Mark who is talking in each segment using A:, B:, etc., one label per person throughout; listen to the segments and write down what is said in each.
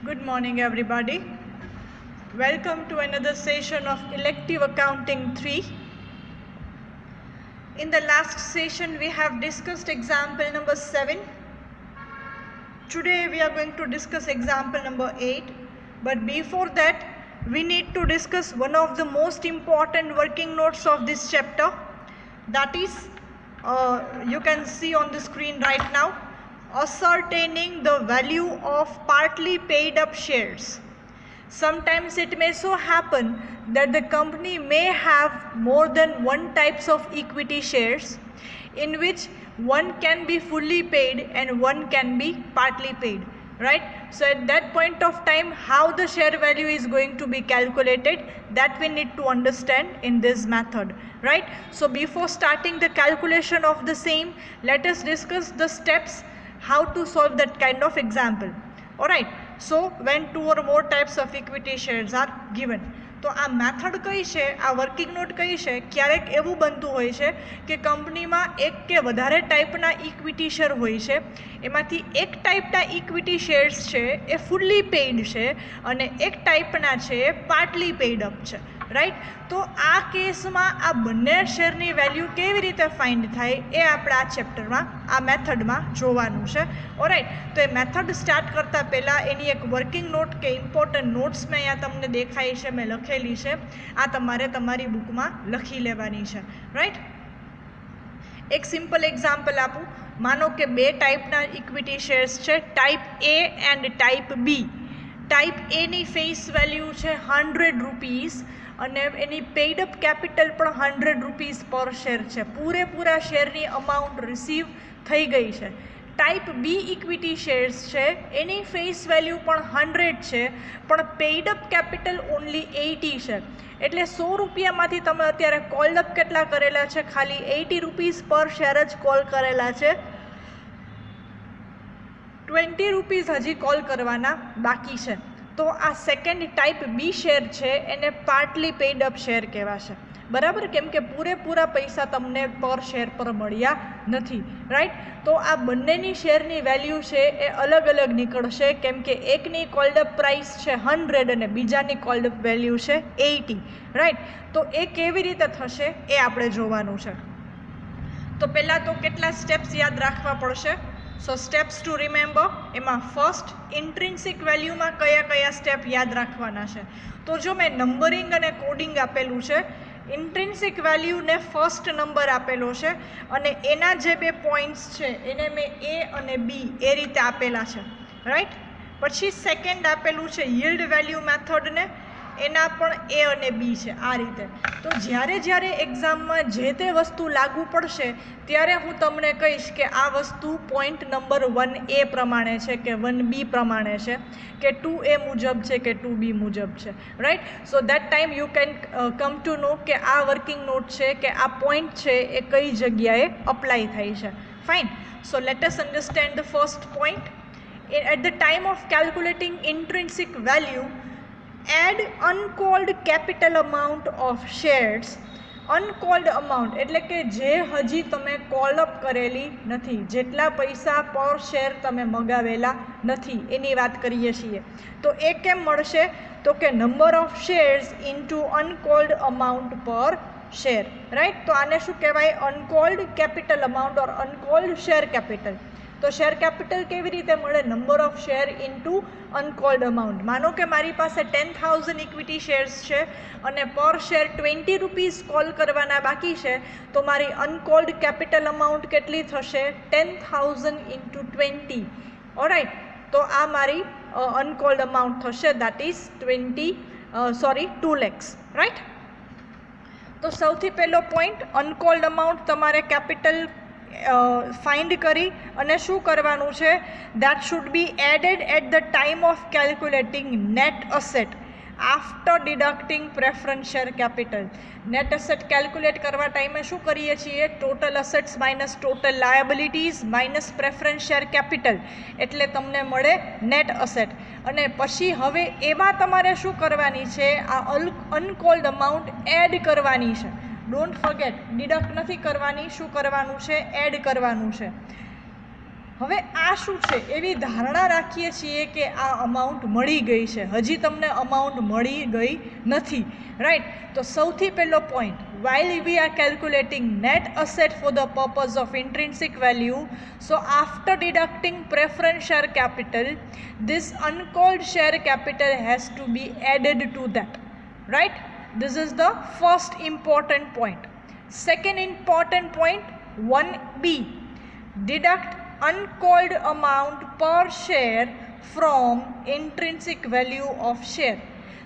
A: Good morning, everybody. Welcome to another session of Elective Accounting 3. In the last session, we have discussed example number 7. Today, we are going to discuss example number 8. But before that, we need to discuss one of the most important working notes of this chapter. That is, you can see on the screen right now, ascertaining the value of partly paid up shares. Sometimes it may so happen that the company may have more than one types of equity shares in which one can be fully paid and one can be partly paid, right? So at that point of time, how the share value is going to be calculated, that we need to understand in this method, right? So before starting the calculation of the same, let us discuss the steps how to solve that kind of example. Alright, so when two or more types of equity shares are given, તો આ method કઈ છે, આ working note કઈ છે? ક્યારેક એવું બનતું હોય છે કે કંપનીમાં એક કે વધારે ટાઈપના ઇક્વિટી શેર હોય છે, એમાંથી એક ટાઈપના ઇક્વિટી શેર્સ છે એ ફૂલ્લી પેઇડ છે અને એક ટાઈપના છે એ પાર્ટલી પેઇડ અપ છે, રાઈટ? તો આ કેસમાં આ બંને શેરની વેલ્યુ કેવી રીતે ફાઇન્ડ થાય એ આપણે આ ચેપ્ટરમાં આ મેથડમાં જોવાનું છે. ઓરાઈટ, તો એ મેથડ સ્ટાર્ટ કરતાં પહેલાં એની એક વર્કિંગ નોટ કે ઇમ્પોર્ટન્ટ નોટ્સ મેં અહીંયા તમને દેખાઈ છે, મેં લખેલી છે, આ તમારે તમારી બુકમાં લખી લેવાની છે, રાઈટ? એક સિમ્પલ એક્ઝામ્પલ આપું. માનો કે બે ટાઈપના ઇક્વિટી શેર્સ છે, type A and type B. Type એની ફેસ વેલ્યુ છે 100 રૂપીસ અને એની પેઇડ અપ કેપિટલ પણ 100 રૂપીસ પર શેર છે. પૂરેપૂરા શેરની અમાઉન્ટ રિસીવ થઈ ગઈ છે. ટાઈપ બી ઇક્વિટી શેર્સ છે, એની ફેસ વેલ્યુ પણ 100 છે પણ પેઇડ અપ કેપિટલ ઓનલી 80 છે. એટલે 100 રૂપિયામાંથી તમે અત્યારે કોલ અપ કેટલા કરેલા છે? ખાલી 80 રૂપીસ પર શેર જ કોલ કરેલા છે. 20 રૂપીસ હજી કોલ કરવાના બાકી છે. તો આ સેકન્ડ ટાઈપ બી શેર છે એને પાર્ટલી પેઇડ અપ શેર કહેવાશે, બરાબર? કેમ કે પૂરેપૂરા પૈસા તમને પર શેર પર મળ્યા નથી, રાઈટ? તો આ બંનેની શેરની વેલ્યુ છે એ અલગ અલગ નીકળશે, કેમ કે એકની કોલ્ડ અપ પ્રાઇસ છે 100 અને બીજાની કોલ્ડ અપ વેલ્યુ છે 80, રાઈટ? તો એ કેવી રીતે થશે એ આપણે જોવાનું છે. તો પહેલાં તો કેટલા સ્ટેપ્સ યાદ રાખવા પડશે? સો સ્ટેપ્સ ટુ રિમેમ્બર, એમાં ફર્સ્ટ ઇન્ટ્રિન્સિક વેલ્યુમાં કયા કયા સ્ટેપ યાદ રાખવાના છે? તો જો મેં નંબરિંગ અને કોડિંગ આપેલું છે, ઇન્ટ્રિન્સિક વેલ્યુને ફર્સ્ટ નંબર આપેલો છે અને એના જે બે પોઈન્ટ્સ છે એને મેં એ અને બી એ રીતે આપેલા છે, રાઈટ? પછી સેકન્ડ આપેલું છે યીલ્ડ વેલ્યુ મેથડને, એના પણ એ અને બી છે, આ રીતે. તો જ્યારે જ્યારે એક્ઝામમાં જે તે વસ્તુ લાગુ પડશે ત્યારે હું તમને કહીશ કે આ વસ્તુ પોઈન્ટ નંબર 1A પ્રમાણે છે કે 1B પ્રમાણે છે કે 2A મુજબ છે કે 2B મુજબ છે, right? So that time you can come to know કે આ વર્કિંગ નોટ છે કે આ પોઈન્ટ છે એ કઈ જગ્યાએ અપ્લાય થાય છે. Fine. So let us understand the first point. At the time of calculating intrinsic value, add uncalled capital amount of shares. Uncalled amount એટલે કે જે હજી તમે કોલ અપ કરેલી નથી, જેટલા પૈસા પર શેર તમે મગાવેલા નથી એની વાત કરીએ છીએ. તો એ કેમ મળશે? તો કે number of shares into uncalled amount per share, right? તો આને શું કહેવાય? Uncalled capital amount or uncalled share capital. તો શેર કેપિટલ કેવી રીતે મળે? Number of share into uncalled amount. માનો કે મારી પાસે 10,000 ઇક્વિટી શેર્સ છે અને પર શેર 20 રૂપીસ કોલ કરવાના બાકી છે, તો મારી અનકોલ્ડ કેપિટલ અમાઉન્ટ કેટલી થશે? 10,000 ઇન્ટુ 20, ઓરાઈટ? તો આ મારી અનકોલ્ડ અમાઉન્ટ થશે, દેટ ઇઝ 2 lakhs, રાઈટ? તો સૌથી પહેલો પોઈન્ટ, અનકોલ્ડ અમાઉન્ટ તમારે કેપિટલ ફાઇન્ડ કરી અને શું કરવાનું છે? That should be added at the time of calculating net asset after deducting preference share capital. Net asset calculate કરવા ટાઈમે શું કરીએ છીએ? Total assets minus total liabilities minus preference share capital, એટલે તમને મળે નેટ અસેટ. અને પછી હવે એમાં તમારે શું કરવાની છે? આ અનકોલ્ડ અમાઉન્ટ એડ કરવાની છે. ડોન્ટ ફર્ગેટ, ડિડક્ટ નથી કરવાની, શું કરવાનું છે? એડ કરવાનું છે. હવે આ શું છે, એવી ધારણા રાખીએ છીએ કે આ અમાઉન્ટ મળી ગઈ છે, હજી તમને અમાઉન્ટ મળી ગઈ નથી, રાઈટ. તો સૌથી પહેલો point, while we are calculating net asset for the purpose of intrinsic value, so after deducting preference share capital, this uncalled share capital has to be added to that, right. This is the first important point. Second important point, 1b, deduct uncalled amount per share from intrinsic value of share.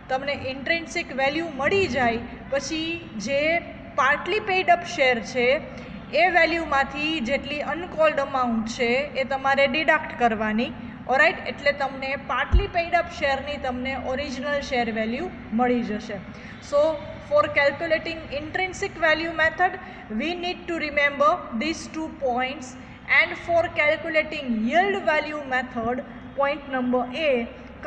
A: તમને ઇન્ટ્રિન્સિક value મળી જાય પછી જે partly paid up share છે એ વેલ્યુમાંથી જેટલી અનકોલ્ડ amount છે એ તમારે deduct કરવાની, ઓરાઇટ. એટલે તમને પાર્ટલી પેઇડ અપ શેરની તમને ઓરિજિનલ શેર વેલ્યુ મળી જશે. સો for calculating intrinsic value method, we need to remember these 2 points. And for calculating yield value method, point number A,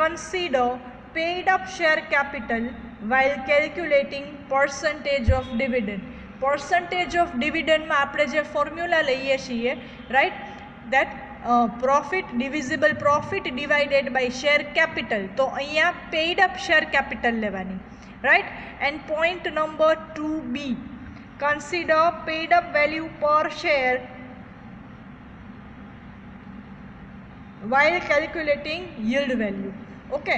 A: consider paid up share capital while calculating percentage of dividend. Percentage of dividend માં આપણે જે formula લઈએ છીએ, right, that profit divisible profit divided by share capital. તો અહીંયા paid up share capital લેવાની, right. And point number 2b, consider paid up value per share while calculating yield value. Okay,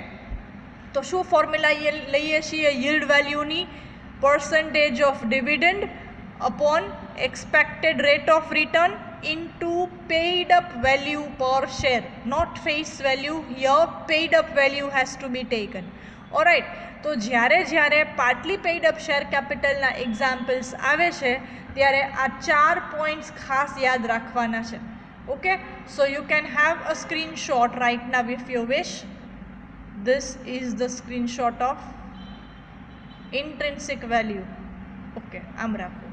A: તો શું ફોર્મ્યુલા લઈએ છીએ yield વેલ્યુની? percentage of dividend upon expected rate of return into paid up value per share, not face value. Here paid up value has to be taken, alright. તો જ્યારે partly paid up share કેપિટલના examples આવે છે ત્યારે આ 4 points ખાસ યાદ રાખવાના છે. Okay, so you can have a screenshot right now if you wish. This is the screenshot of intrinsic value. Okay, આમ રાખો,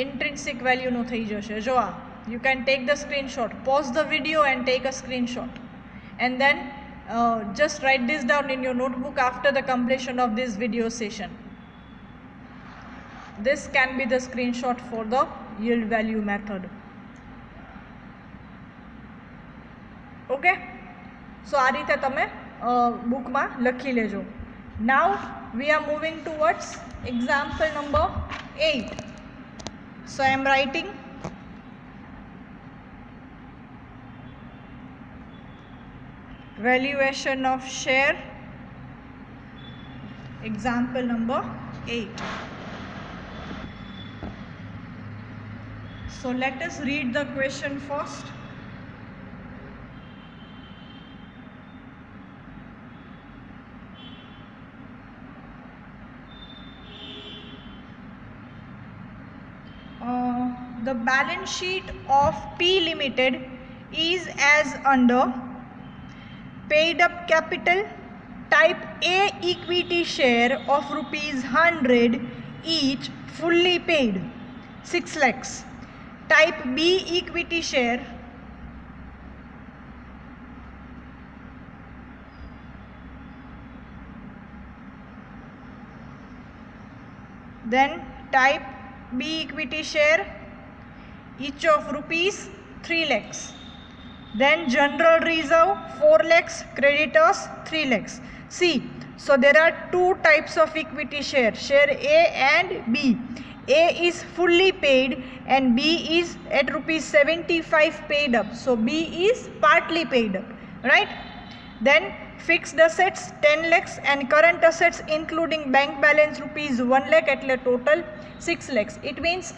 A: intrinsic value નું થઈ જશે. જો આ, you can take the screenshot, pause the video and take a screenshot, and then just write this down in your notebook after the completion of this video session. This can be the screenshot for the yield value method. Okay, so આ રીતે તમે બુકમાં લખી લેજો. Now we are moving towards example number 8. So I am writing valuation of share, example number 8. So let us read the question first. The balance sheet of P Limited is as under: paid up capital, type A equity share of ₹100 each, fully paid 6 lakhs. Type B equity share, then type B equity share each of ₹3 lakhs. Then general reserve 4 lakhs, creditors 3 lakhs. See, so there are 2 types of equity share, share A and B. A is fully paid and B is at ₹75 paid up. So B is partly paid up, right? Then fixed assets 10 lakhs and current assets including bank balance ₹1 lakh, એટલે total 6 lakhs. It means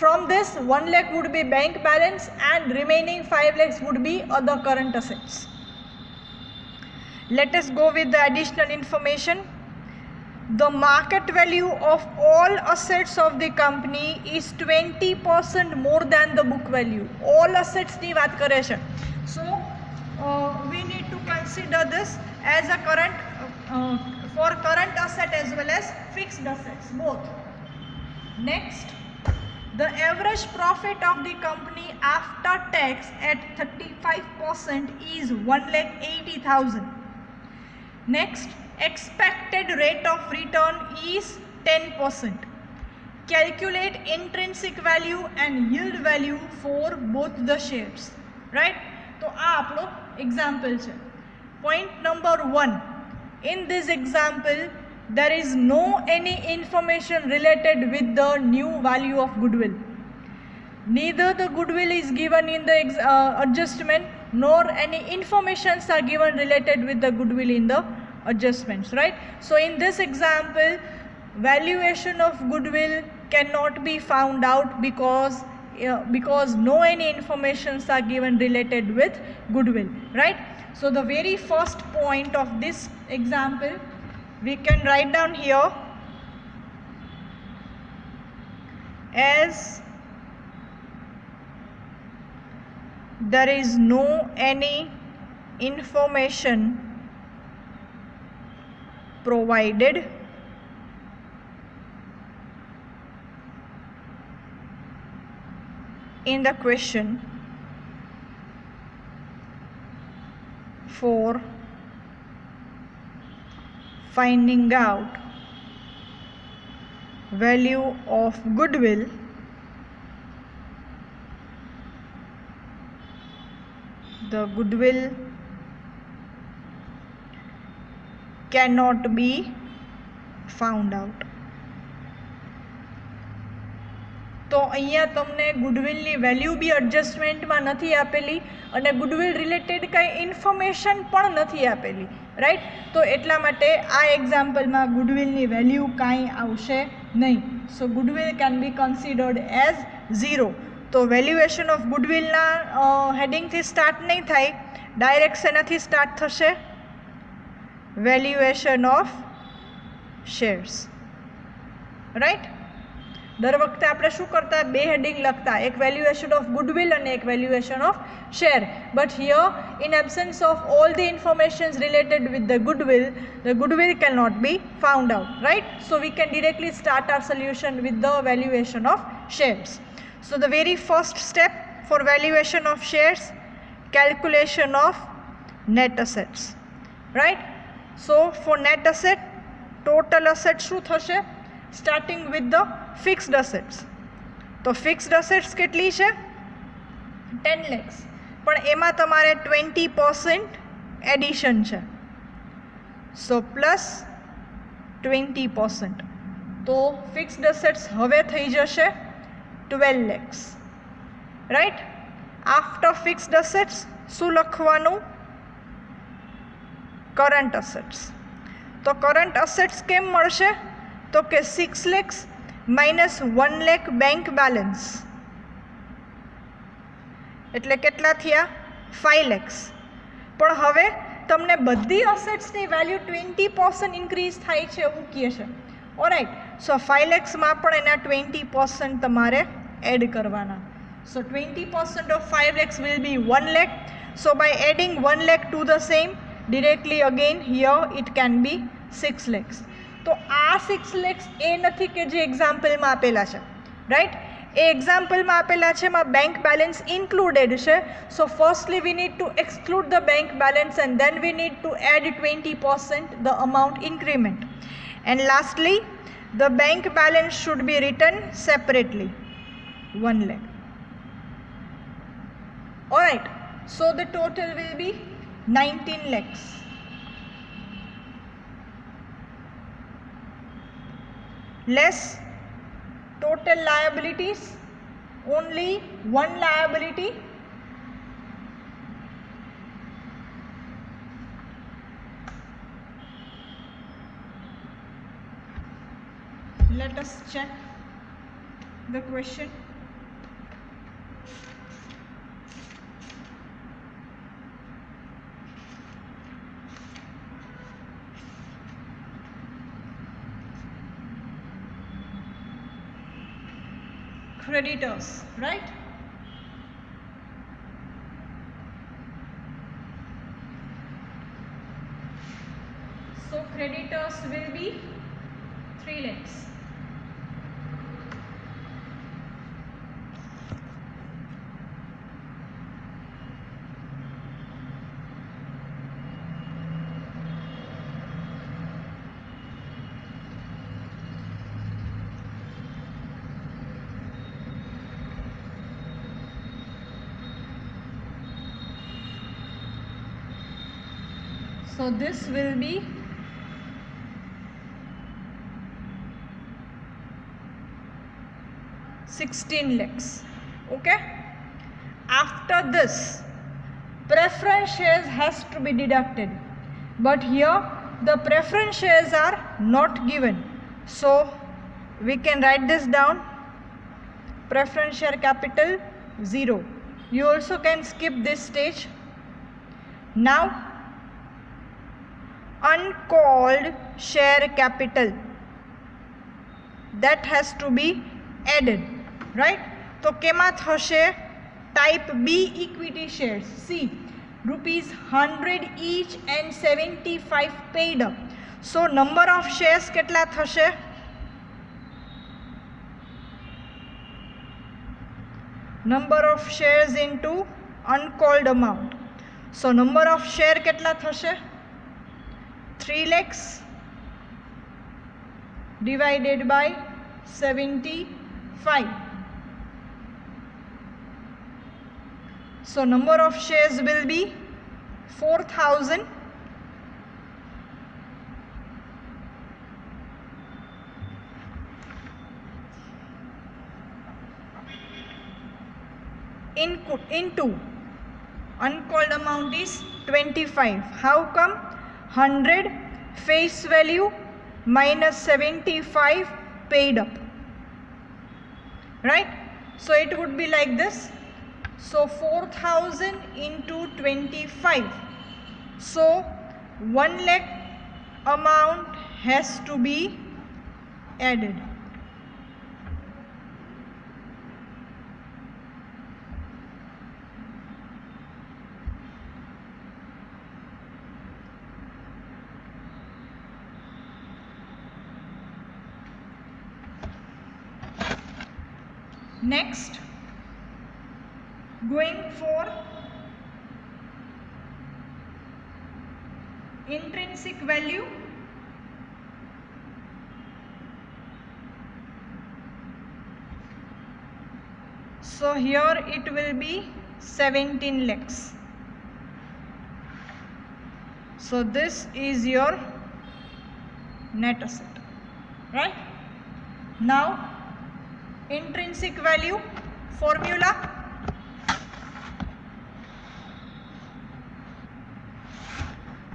A: from this 1 lakh would be bank balance and remaining 5 lakhs would be other current assets. Let us go with the additional information. The market value of all assets of the company is 20% more than the book value. All assets ની વાત કરે છે. So we need to consider this as a current for current asset as well as fixed assets both. Next, the average profit of the company after tax at 35% is 1,80,000. Next, expected rate of return is 10%. calculate intrinsic value and yield value for both the shares, right? તો આ આપણો example છે. Point number 1, in this example there is no any information related with the new value of goodwill. Neither the goodwill is given in the adjustment, nor any informations are given related with the goodwill in the adjustments, right? So in this example, valuation of goodwill cannot be found out because no any informations are given related with goodwill, right? So the very first point of this example we can write down here as there is no any information provided in the question for finding out value of goodwill the goodwill cannot be found out. તો અહીંયા તમને ગુડવિલની value બી એડજસ્ટમેન્ટમાં નથી આપેલી અને goodwill related કાંઈ information પણ નથી આપેલી, રાઈટ? તો એટલા માટે આ એક્ઝામ્પલમાં ગુડવિલની વેલ્યુ કાંઈ આવશે નહીં. So goodwill can be considered as 0. તો વેલ્યુએશન ઓફ ગુડવિલના હેડિંગથી સ્ટાર્ટ નહીં થાય, ડાયરેક્ટ શેનાથી સ્ટાર્ટ થશે? Valuation of shares, right? દર વખતે આપણે શું કરતા? બે હેડિંગ લખતા, એક વેલ્યુએશન ઓફ ગુડવિલ અને એક valuation of share. But here in absence of all the informations related with the goodwill cannot be found out, right? So we can directly start our solution with the valuation of shares. So the very first step for valuation of shares, calculation of net assets, right? So for net asset, total assets શું થશે? Starting with the fixed assets. તો fixed assets કેટલી છે? 10 lakhs. પણ એમાં તમારે 20% addition છે. સો plus 20%. તો ફિક્સ્ડ assets હવે થઈ જશે 12 lakhs, right? After fixed assets શું લખવાનું? Current assets. તો કરંટ assets કેમ મળશે? તો કે 6 lakhs minus 1 lakh bank balance એટલે કેટલા થયા? 5 lakhs. પણ હવે તમને બધી અસેટ્સની વેલ્યુ 20% ઇન્ક્રીઝ થાય છે એવું કહે છે. ઓલરાઈટ, સો 5 lakhsમાં પણ એના 20% તમારે એડ કરવાના. સો 20% of 5 lakhs will be 1 lakh. So by adding 1 lakh to the same, directly again here it can be 6 lakhs. તો આ 6 lakhs એ નથી કે જે એક્ઝામ્પલમાં આપેલા છે, રાઈટ? એ એક્ઝામ્પલમાં આપેલા છે એમાં બેંક બેલેન્સ ઇન્ક્લુડેડ છે. So firstly we need to exclude the bank balance and then we need to add 20% the amount increment. And lastly the bank balance should be written separately 1 lakh. Alright, so the total will be 19 lakhs. Less total liabilities, only one liability. Let us check the question. Creditors, right? So creditors will be 3 lakhs. So this will be ₹16 lakhs. Okay. After this, preference shares has to be deducted, but here the preference shares are not given, so we can write this down. Preference share capital 0. You also can skip this stage. Now uncalled share capital, that has to be added, right? तो केमा थशे? Type B equity shares. See, ₹100 each and 75 paid up. So number of shares કેટલા થશે? Number of shares into uncalled amount. So number of share કેટલા થશે? 3 lakhs divided by 75. So number of shares will be 4,000 into uncalled amount is 25. How come? 100 face value minus 75 paid up, right? So it would be like this. So 4,000 into 25. So 1 lakh amount has to be added. Next, going for intrinsic value. So here it will be 17 lakhs. So this is your net asset, right? Now intrinsic value formula.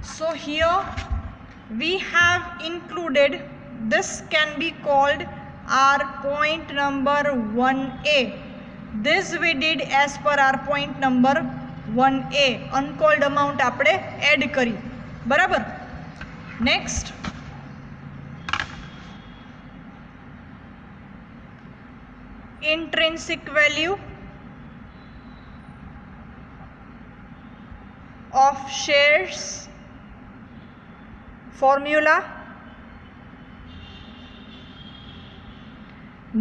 A: So here we have included, this can be called our point number 1A. This we did as per our point number 1A. Uncalled amount આપણે add કરી, બરાબર? Next, intrinsic value of shares formula.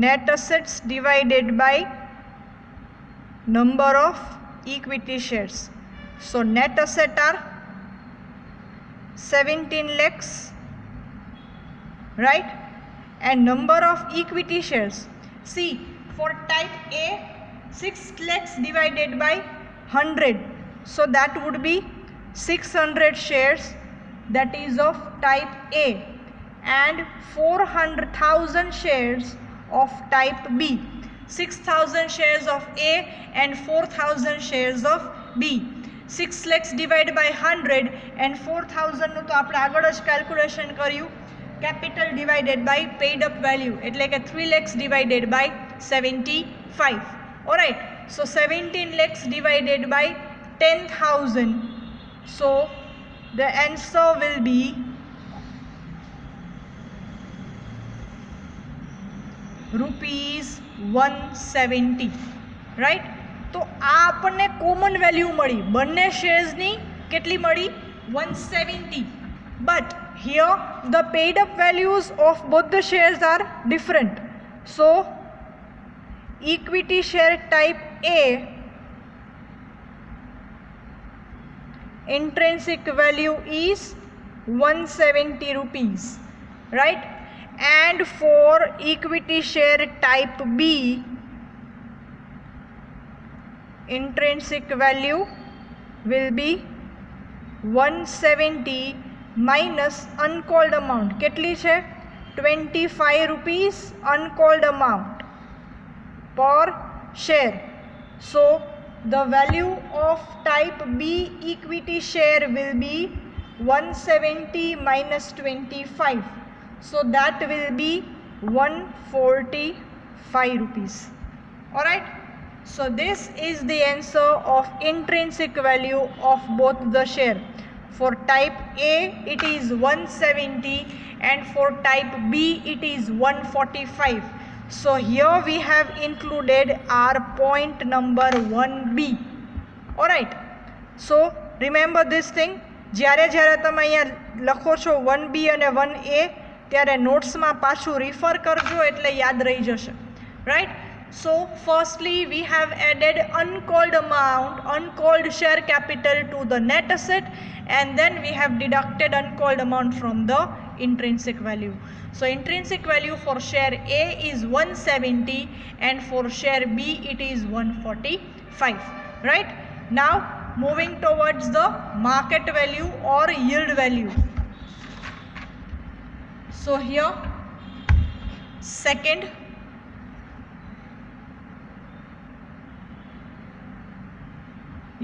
A: Net assets divided by number of equity shares. So net asset are 17 lakhs, right? And number of equity shares. See, for type A, 6 lakhs divided by 100. So that would be 600 shares, that is of type A, and 400,000 shares of type B. 6,000 shares of A and 4,000 shares of B. 6 lakhs divided by 100 and 4,000 નું તો આપણે આગળ જ calculation કર્યું. Capital divided by paid up value, એટલે કે 3 lakhs divided by 75. Alright, so 17 lakhs divided by 10,000. So the answer will be ₹170, right? તો આ આપણને કોમન વેલ્યુ મળી, બંને શેર્સની કેટલી મળી? 170. But here the paid up values of both the shares are different. So equity share type A, intrinsic value is 170 rupees, right? And for equity share type B, intrinsic value will be 170 minus uncalled amount કેટલી છે 25 rupees uncalled amount per share. So the value of type B equity share will be 170 minus 25. So that will be 145 rupees. Alright. So this is the answer of intrinsic value of both the share. For type A it is 170 and for type B it is 145. So here we have included our point number 1B. Alright. So remember this thing. જ્યારે જ્યારે તમે અહીંયા લખો છો 1B અને 1A ત્યારે નોટ્સમાં પાછું refer કરજો એટલે યાદ રહી જશે. Right. So firstly we have added uncalled amount, uncalled share capital to the net asset, and then we have deducted uncalled amount from the intrinsic value. So intrinsic value for share A is 170 and for share B it is 145. Right. Now moving towards the market value or yield value. So here second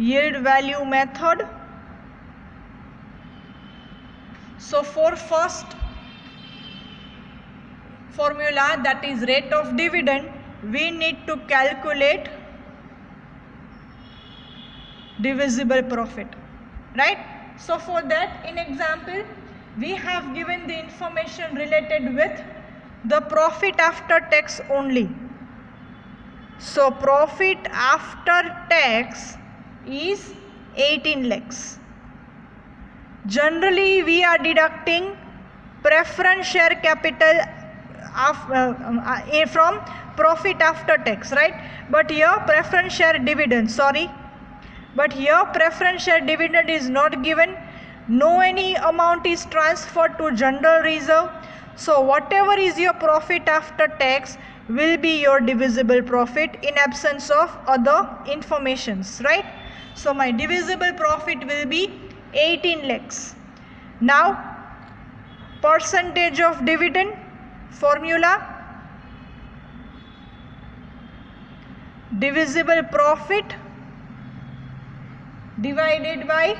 A: yield value method. So for first formula, that is rate of dividend, we need to calculate divisible profit, right? So for that, in example we have given the information related with the profit after tax only. So profit after tax is 18 lakhs. Generally we are deducting preference share capital from profit after tax, right? But here preference share dividend, but here preference share dividend is not given. No any amount is transferred to general reserve. So whatever is your profit after tax will be your divisible profit in absence of other informations, right? So my divisible profit will be 18 lakhs. Now percentage of dividend formula, divisible profit divided by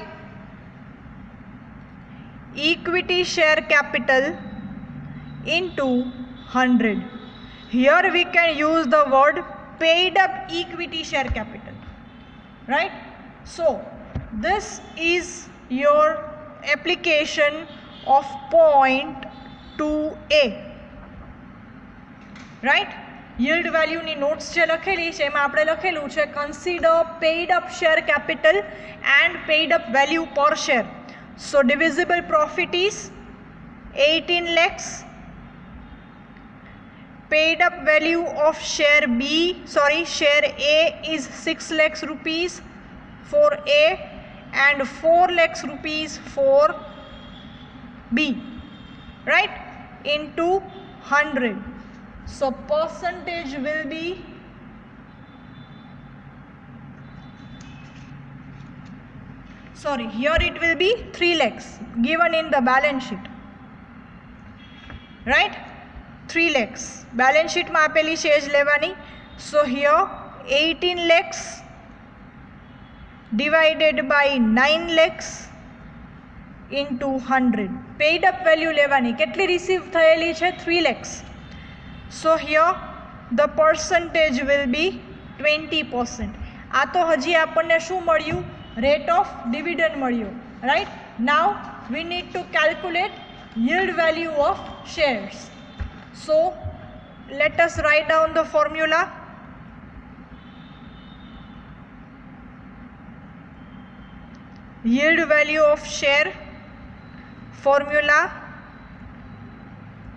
A: equity share capital into 100. Here we can use the word paid up equity share capital, right? So this is your application of point 2A, right? Yield value ની notes જે લખેલી છે એમાં આપણે લખેલું છે consider paid up share capital and paid up value per share. So divisible profit is 18 lakhs. Paid up value of share A is 6 lakhs rupees for A and 4 lakhs rupees for B, right? Into 100. So percentage will be here it will be 3 lakhs given in the balance sheet, right? 3 lakhs balance sheet માં આપેલી છે જ લેવાની. So here 18 lakhs divided by 9 lakhs into 100. Paid up value લેવાની, કેટલી receive થયેલી છે 3 lakhs. So here the percentage will be 20%. આ તો હજી આપણને શું મળ્યું? Rate of dividend મળ્યું, right? Now we need to calculate yield value of shares. So let us write down the formula. Yield value of share formula,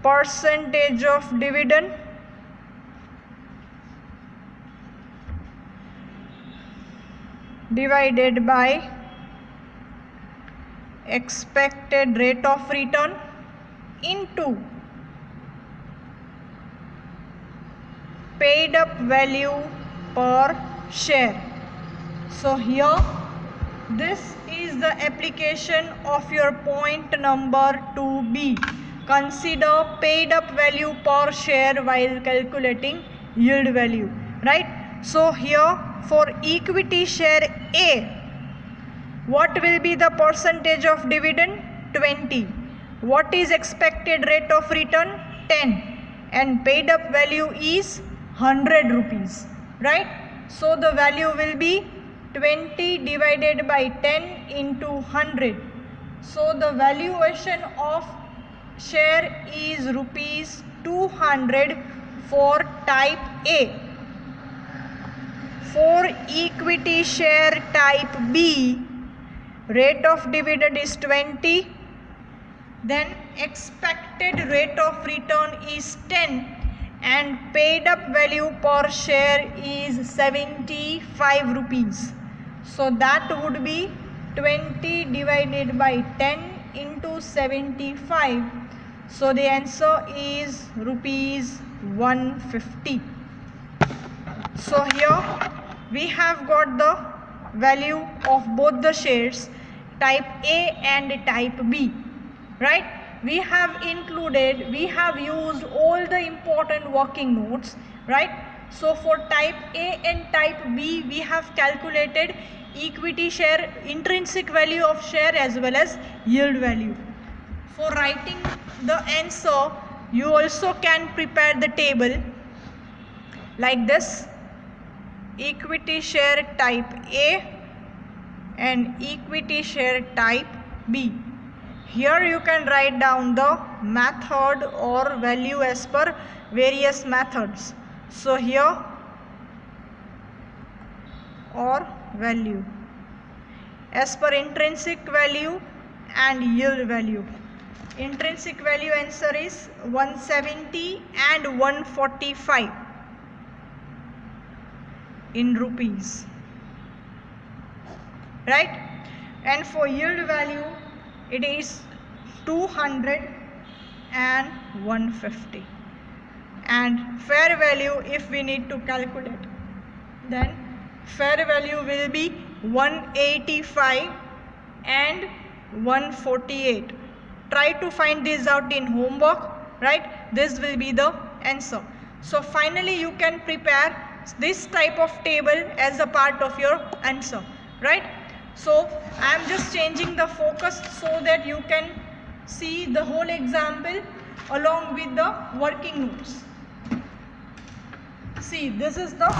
A: percentage of dividend divided by expected rate of return into paid up value per share. So here this is the application of your point number 2b. Consider paid up value per share while calculating yield value, right? So here for equity share A, what will be the percentage of dividend? 20. What is expected rate of return? 10. And paid up value is 100 rupees, right? So the value will be 20 divided by 10 into 100. So the valuation of share is rupees 200 for type A. For equity share type B, rate of dividend is 20, then expected rate of return is 10, and paid up value per share is 75 rupees. So that would be 20 divided by 10 into 75. So the answer is rupees 150. So here we have got the value of both the shares, type A and type B, right? We have used all the important working notes, right? So for type A and type B, we have calculated equity share, intrinsic value of share as well as yield value. For writing the answer, you also can prepare the table like this: equity share type A and equity share type B. Here you can write down the method or value as per various methods. So here, or value as per intrinsic value and yield value. Intrinsic value answer is 170 and 145 in rupees, right? And for yield value, it is 200 and 150. And fair value, if we need to calculate, then fair value will be 185 and 148. Try to find this out in homework, right? This will be the answer. So finally you can prepare this type of table as a part of your answer, right? So I am just changing the focus so that you can see the whole example along with the working notes. See, this is the